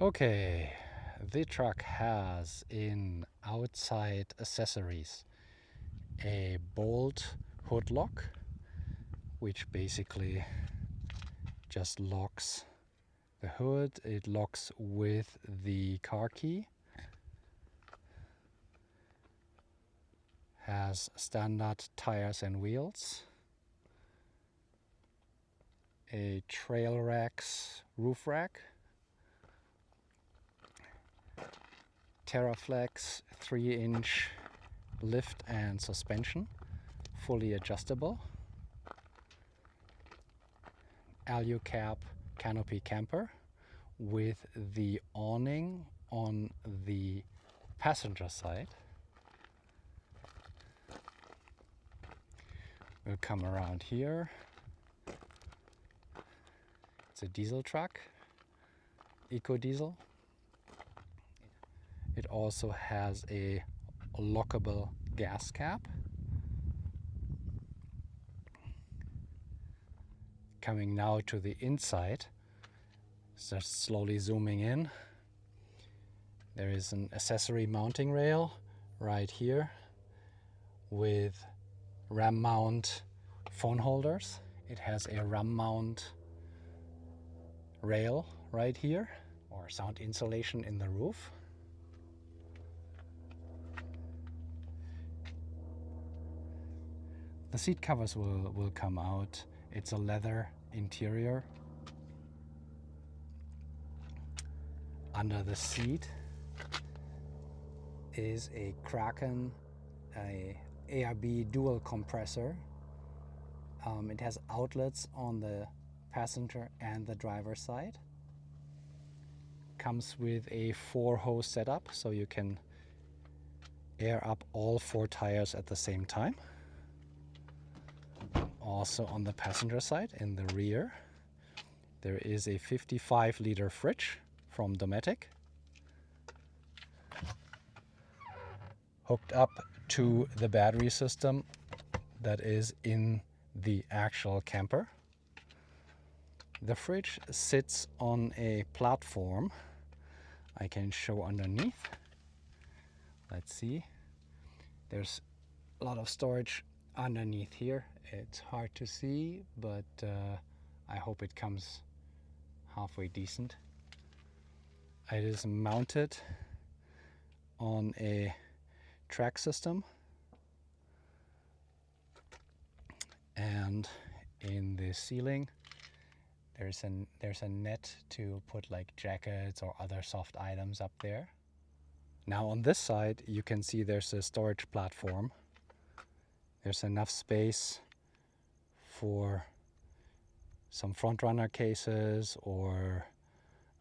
Okay, the truck has in outside accessories a bolt hood lock, which basically just locks the hood. It locks with the car key. Has standard tires and wheels. A Trail Rack's roof rack. TerraFlex 3-inch lift and suspension, fully adjustable. AluCab Canopy Camper with the awning on the passenger side. We'll come around here. It's a diesel truck, EcoDiesel. It also has a lockable gas cap. Coming now to the inside, just slowly zooming in. There is an accessory mounting rail right here with ram mount phone holders. It has a ram mount rail right here, or sound insulation in the roof. The seat covers will come out. It's a leather interior. Under the seat is a Kraken ARB dual compressor. It has outlets on the passenger and the driver's side. Comes with a 4-hose setup, so you can air up all 4 tires at the same time. Also on the passenger side, in the rear, there is a 55-liter fridge from Dometic, hooked up to the battery system that is in the actual camper. The fridge sits on a platform. I can show underneath. Let's see. There's a lot of storage underneath here. It's hard to see, but I hope it comes halfway decent. It is mounted on a track system, and in the ceiling there's a net to put like jackets or other soft items up there. Now on this side you can see there's a storage platform. There's enough space for some front runner cases or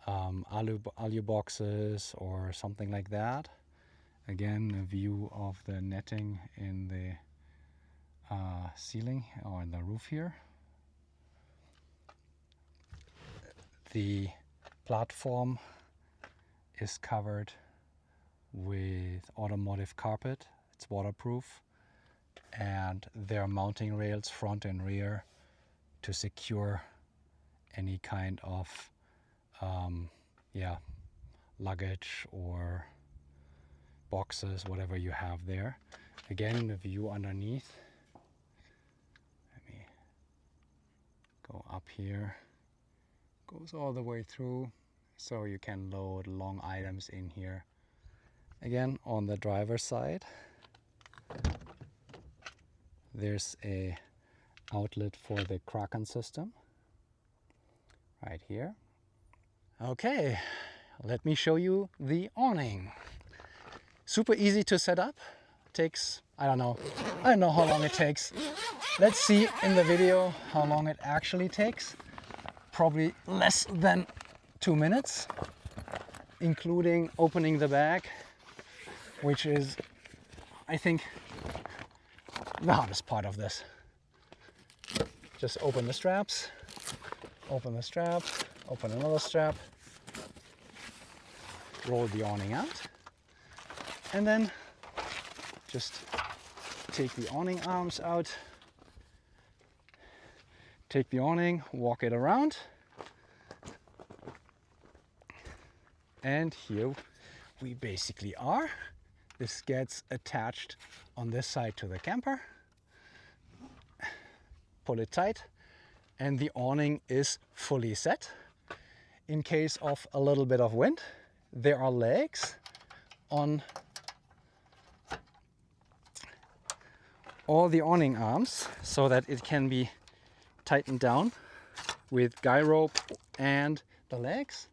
alu boxes or something like that. Again, a view of the netting in the ceiling or in the roof here. The platform is covered with automotive carpet. It's waterproof, and there are mounting rails front and rear to secure any kind of luggage or boxes, whatever you have there. Again, the view underneath. Let me go up here. Goes all the way through, so you can load long items in here. Again, on the driver's side, there's a outlet for the Kraken system right here. Okay, let me show you the awning. Super easy to set up. Takes, I don't know how long it takes. Let's see in the video how long it actually takes. Probably less than 2 minutes, including opening the bag, which is, I think, the hardest part of this. Just open the straps, open another strap, roll the awning out, and then just take the awning arms out, take the awning, walk it around, And here we basically are. This gets attached on this side to the camper. Pull it tight, and the awning is fully set. In case of a little bit of wind, there are legs on all the awning arms so that it can be tightened down with guy rope and the legs.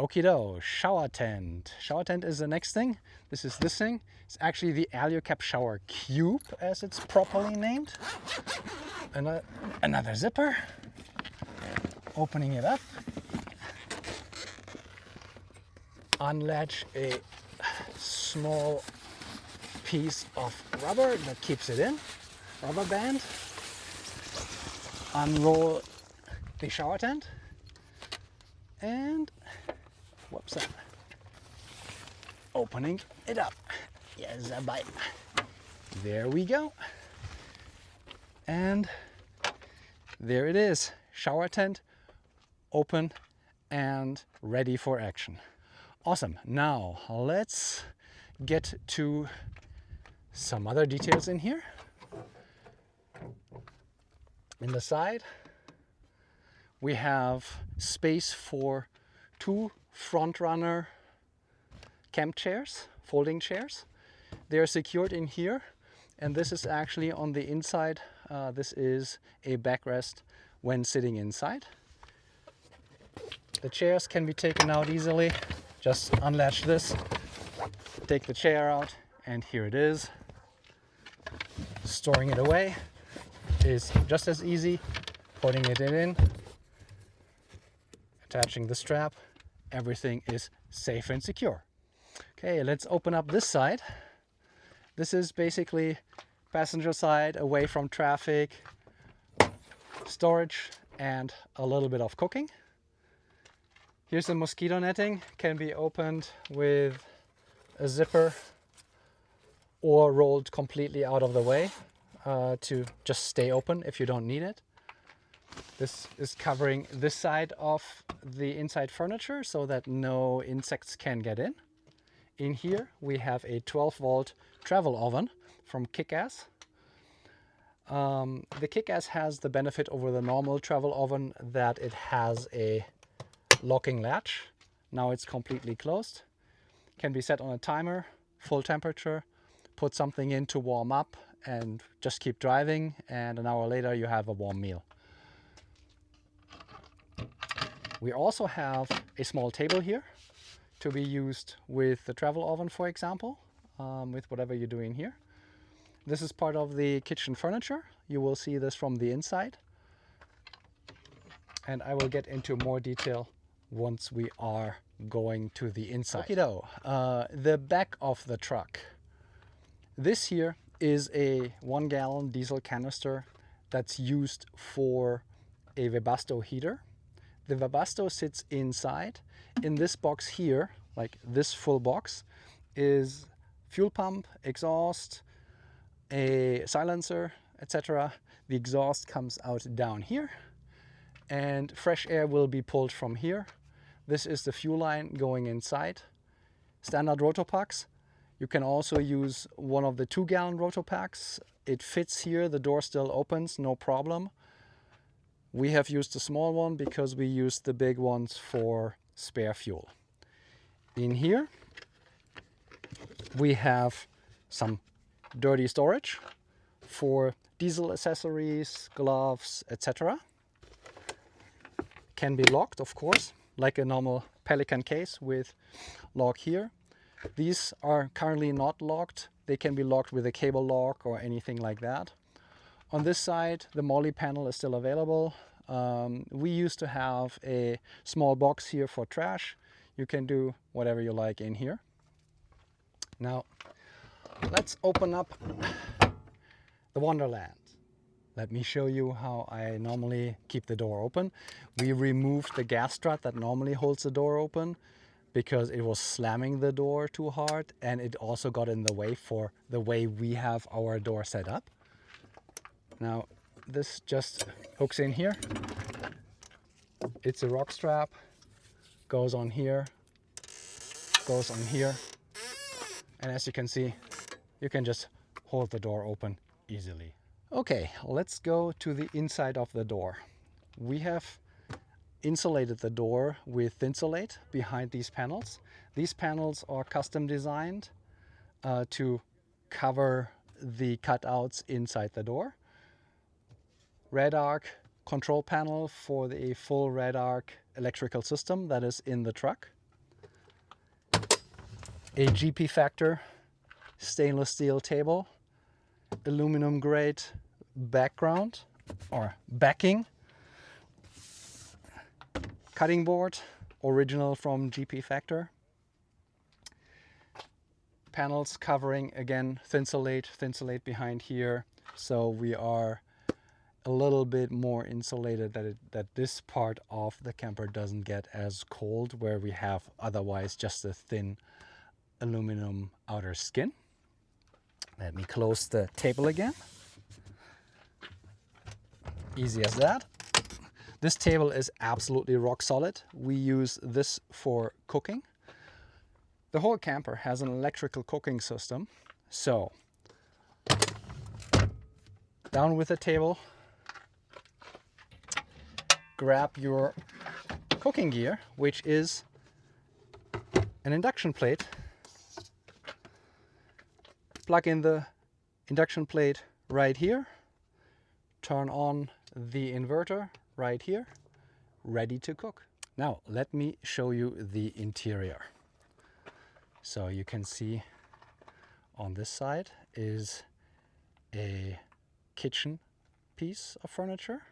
Okido, shower tent. Shower tent is the next thing. This is this thing. It's actually the AluCab Shower Cube, as it's properly named. Another zipper. Opening it up. Unlatch a small piece of rubber that keeps it in. Rubber band. Unroll the shower tent. And whoops, opening it up. Yes, a bite. There we go. And there it is. Shower tent open and ready for action. Awesome. Now let's get to some other details in here. In the side, we have space for 2 front runner camp chairs, folding chairs. They are secured in here, and this is actually on the inside. This is a backrest when sitting inside. The chairs can be taken out easily. Just unlatch this, take the chair out, and here it is. Storing it away is just as easy. Putting it in, attaching the strap, everything is safe and secure. Okay, let's open up this side. This is basically passenger side, away from traffic, storage, and a little bit of cooking. Here's the mosquito netting, can be opened with a zipper or rolled completely out of the way to just stay open if you don't need it. This is covering this side of the inside furniture so that no insects can get in. In here we have a 12-volt travel oven from Kick-Ass. The Kick-Ass has the benefit over the normal travel oven that it has a locking latch. Now it's completely closed. Can be set on a timer, full temperature, put something in to warm up and just keep driving, and an hour later you have a warm meal. We also have a small table here to be used with the travel oven, for example, with whatever you're doing here. This is part of the kitchen furniture. You will see this from the inside. And I will get into more detail once we are going to the inside. Okido, the back of the truck. This here is a 1-gallon diesel canister that's used for a Webasto heater. The Webasto sits inside. In this box here, like this full box, is fuel pump, exhaust, a silencer, etc. The exhaust comes out down here, and fresh air will be pulled from here. This is the fuel line going inside. Standard Rotopacks. You can also use one of the 2-gallon Rotopacks. It fits here, the door still opens, no problem. We have used the small one because we used the big ones for spare fuel. In here we have some dirty storage for diesel accessories, gloves, etc. Can be locked, of course, like a normal Pelican case with lock here. These are currently not locked. They can be locked with a cable lock or anything like that. On this side, the MOLLE panel is still available. We used to have a small box here for trash. You can do whatever you like in here. Now, let's open up the Wonderland. Let me show you how I normally keep the door open. We removed the gas strut that normally holds the door open because it was slamming the door too hard, and it also got in the way for the way we have our door set up. Now, this just hooks in here. It's a rock strap, goes on here, goes on here. And as you can see, you can just hold the door open easily. Okay, let's go to the inside of the door. We have insulated the door with Thinsulate behind these panels. These panels are custom designed to cover the cutouts inside the door. Red arc control panel for the full red arc electrical system that is in the truck. A GP Factor stainless steel table, aluminum grade background or backing, cutting board, original from GP Factor. Panels covering, again, Thinsulate behind here, so we are a little bit more insulated that this part of the camper doesn't get as cold, where we have otherwise just a thin aluminum outer skin. Let me close the table again. Easy as that. This table is absolutely rock solid. We use this for cooking. The whole camper has an electrical cooking system. So, down with the table, grab your cooking gear, which is an induction plate. Plug in the induction plate right here. Turn on the inverter right here. Ready to cook. Now, let me show you the interior. So you can see on this side is a kitchen piece of furniture.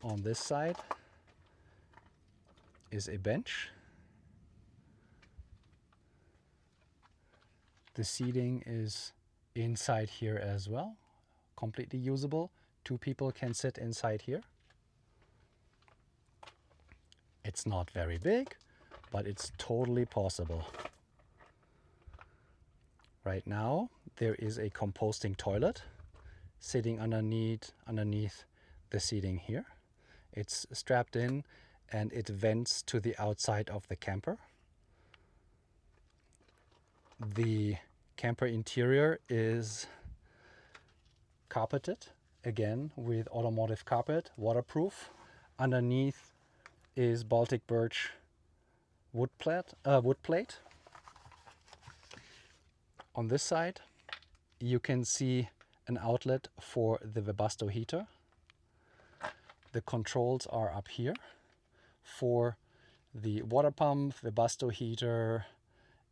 On this side is a bench. The seating is inside here as well, completely usable. 2 people can sit inside here. It's not very big, but it's totally possible. Right now, there is a composting toilet sitting underneath the seating here. It's strapped in and it vents to the outside of the camper. The camper interior is carpeted, again with automotive carpet, waterproof. Underneath is Baltic birch wood plate. On this side you can see an outlet for the Webasto heater. The controls are up here for the water pump, Webasto heater,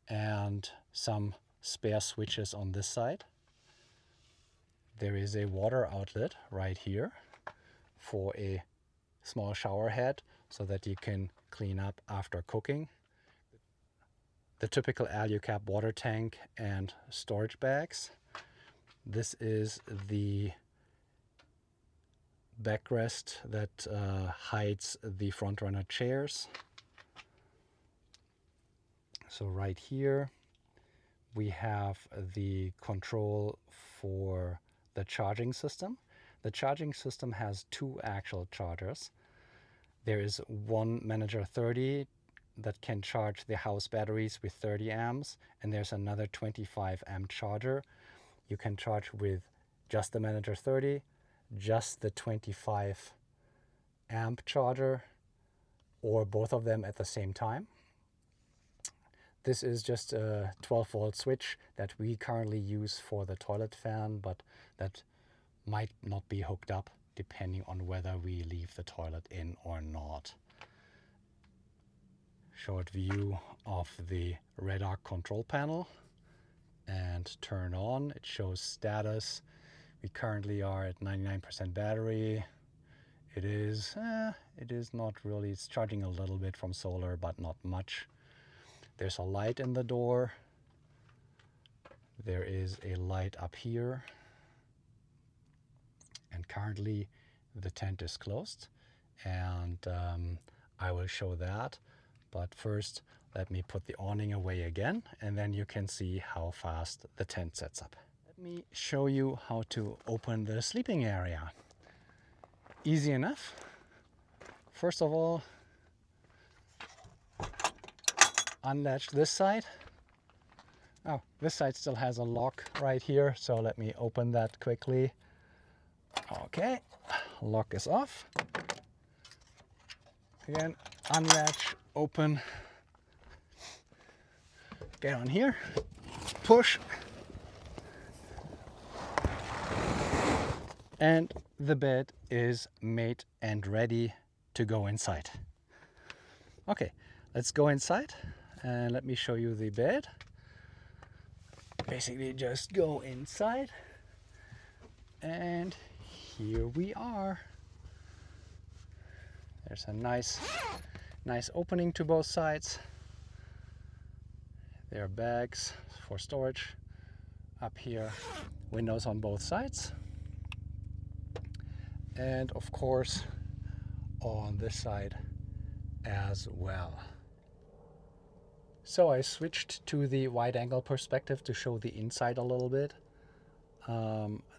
and some spare switches on this side. There is a water outlet right here for a small shower head so that you can clean up after cooking. The typical AluCab water tank and storage bags. This is the backrest that hides the front runner chairs. So right here we have the control for the charging system. The charging system has 2 actual chargers. There is one Manager 30 that can charge the house batteries with 30 amps, and there's another 25 amp charger. You can charge with just the Manager 30, just the 25 amp charger, or both of them at the same time. This is just a 12-volt switch that we currently use for the toilet fan, but that might not be hooked up depending on whether we leave the toilet in or not. Short view of the red arc control panel, and turn on. It shows status. We currently are at 99% battery. It is not really, it's charging a little bit from solar, but not much. There's a light in the door. There is a light up here. And currently the tent is closed, and I will show that. But first, let me put the awning away again, and then you can see how fast the tent sets up. Let me show you how to open the sleeping area. Easy enough. First of all, unlatch this side. Oh, this side still has a lock right here, so let me open that quickly. Okay, lock is off. Again, unlatch, open, get on here, push, and the bed is made and ready to go inside. Okay, let's go inside and let me show you the bed. Basically just go inside and here we are. There's a nice opening to both sides. There are bags for storage up here, windows on both sides, and of course on this side as well. So I switched to the wide angle perspective to show the inside a little bit.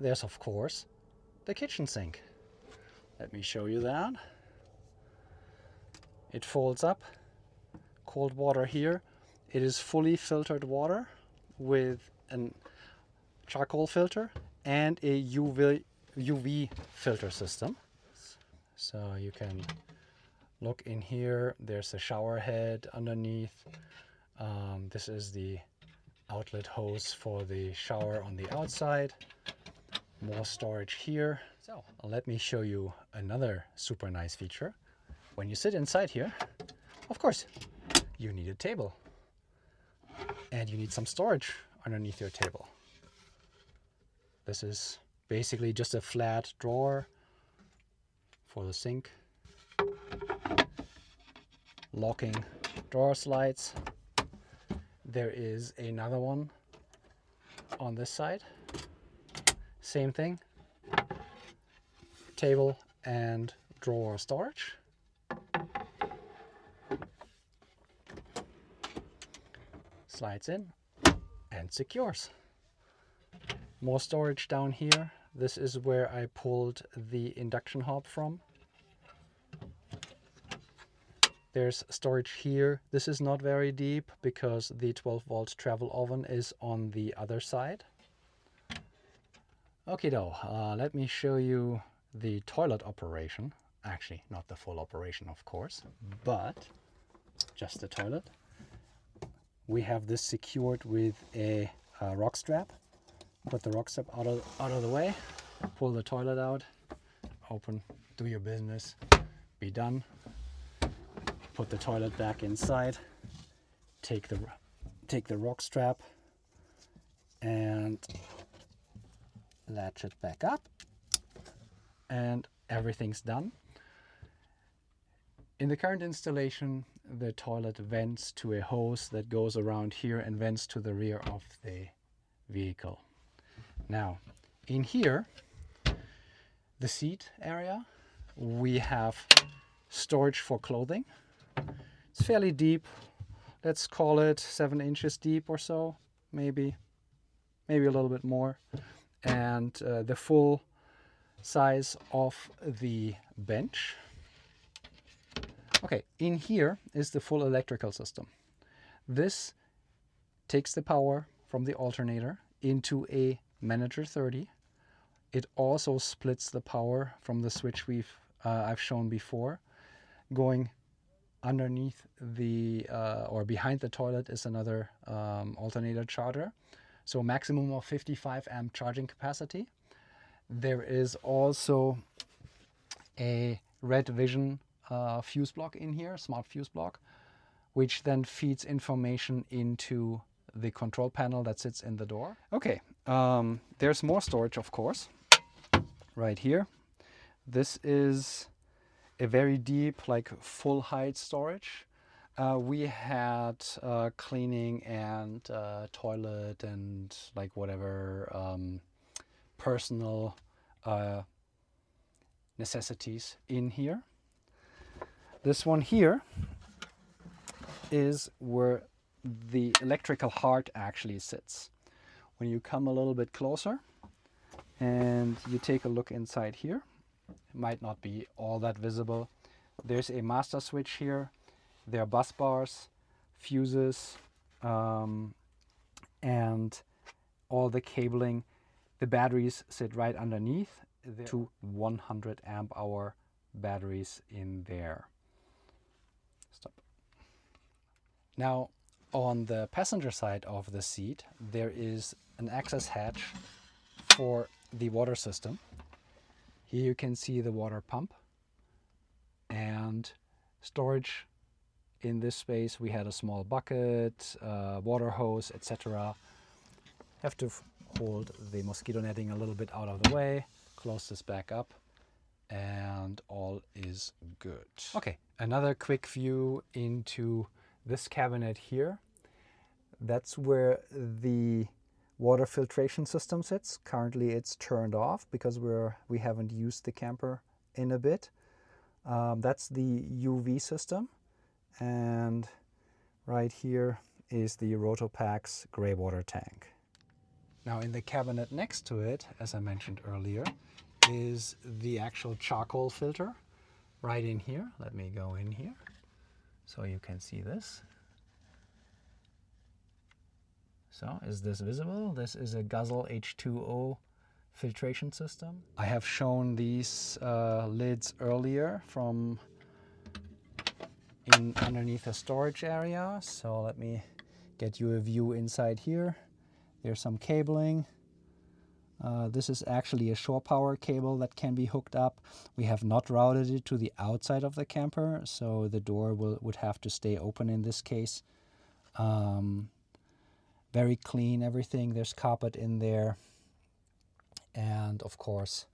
There's of course the kitchen sink. Let me show you that. It folds up, cold water here. It is fully filtered water with a charcoal filter and a UV filter system. So you can look in here, there's a shower head underneath. This is the outlet hose for the shower on the outside. More storage here. So let me show you another super nice feature. When you sit inside here, of course, you need a table. And you need some storage underneath your table. This is basically just a flat drawer for the sink. Locking drawer slides. There is another one on this side. Same thing. Table and drawer storage. Slides in and secures. More storage down here. This is where I pulled the induction hob from. There's storage here. This is not very deep because the 12-volt travel oven is on the other side. Okay, let me show you the toilet operation. Actually, not the full operation, of course, but just the toilet. We have this secured with a rock strap. Put the rock strap out of the way, pull the toilet out, open, do your business, be done. Put the toilet back inside, take the rock strap and latch it back up, and everything's done. In the current installation, the toilet vents to a hose that goes around here and vents to the rear of the vehicle. Now, in here, the seat area, we have storage for clothing. It's fairly deep. Let's call it 7 inches deep or so, maybe a little bit more. And the full size of the bench. Okay, in here is the full electrical system. This takes the power from the alternator into a Manager 30. It also splits the power from the switch I've shown before. Going underneath the or behind the toilet is another alternator charger. So maximum of 55 amp charging capacity. There is also a Red Vision fuse block in here, smart fuse block, which then feeds information into the control panel that sits in the door. Okay, there's more storage, of course, right here. This is a very deep, like full height storage. We had cleaning and toilet and like whatever personal necessities in here. This one here is where the electrical heart actually sits. When you come a little bit closer and you take a look inside here, it might not be all that visible. There's a master switch here. There are bus bars fuses, and all the cabling. The batteries sit right underneath. There are two 100 amp hour batteries in there. Stop. Now, on the passenger side of the seat, there is an access hatch for the water system. Here you can see the water pump and storage. In this space we had a small bucket, water hose, etc. Have to hold the mosquito netting a little bit out of the way, close this back up, and all is good. Okay, another quick view into this cabinet here. That's where the water filtration system sits. Currently it's turned off because we haven't used the camper in a bit. That's the UV system, and right here is the Rotopax gray water tank. Now in the cabinet next to it, as I mentioned earlier, is the actual charcoal filter right in here. Let me go in here so you can see this. So is this visible? This is a Guzzle H2O filtration system. I have shown these lids earlier from underneath a storage area. So let me get you a view inside here. There's some cabling. This is actually a shore power cable that can be hooked up. We have not routed it to the outside of the camper, so the door would have to stay open in this case. Very clean everything. There's carpet in there, and of course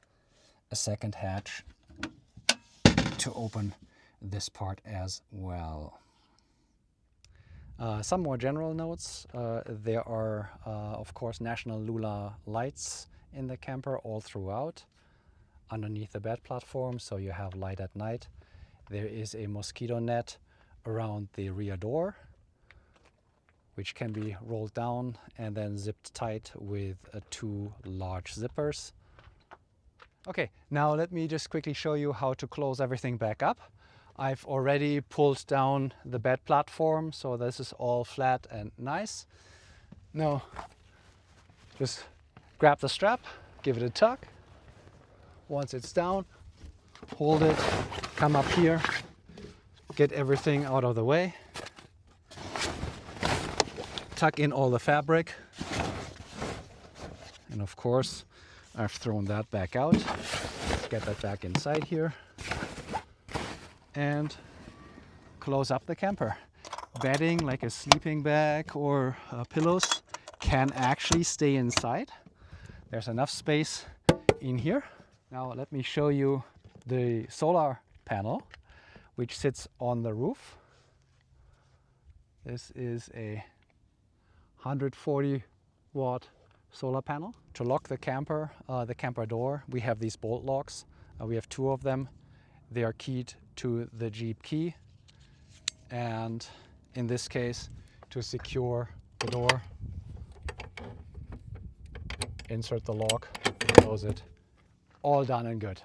a second hatch to open this part as well. Some more general notes. There are of course National Lula lights in the camper all throughout underneath the bed platform, so you have light at night. There is a mosquito net around the rear door, which can be rolled down and then zipped tight with two large zippers. Okay, now let me just quickly show you how to close everything back up. I've already pulled down the bed platform, so this is all flat and nice. Now, just grab the strap, give it a tug. Once it's down, hold it, come up here, get everything out of the way. Tuck in all the fabric, and of course I've thrown that back out. Get that back inside here and close up the camper. Bedding like a sleeping bag or pillows can actually stay inside. There's enough space in here. Now let me show you the solar panel which sits on the roof. This is a 140 watt solar panel. To lock the camper door, we have these bolt locks. We have two of them. They are keyed to the Jeep key, and in this case, to secure the door, insert the lock, close it. All done and good.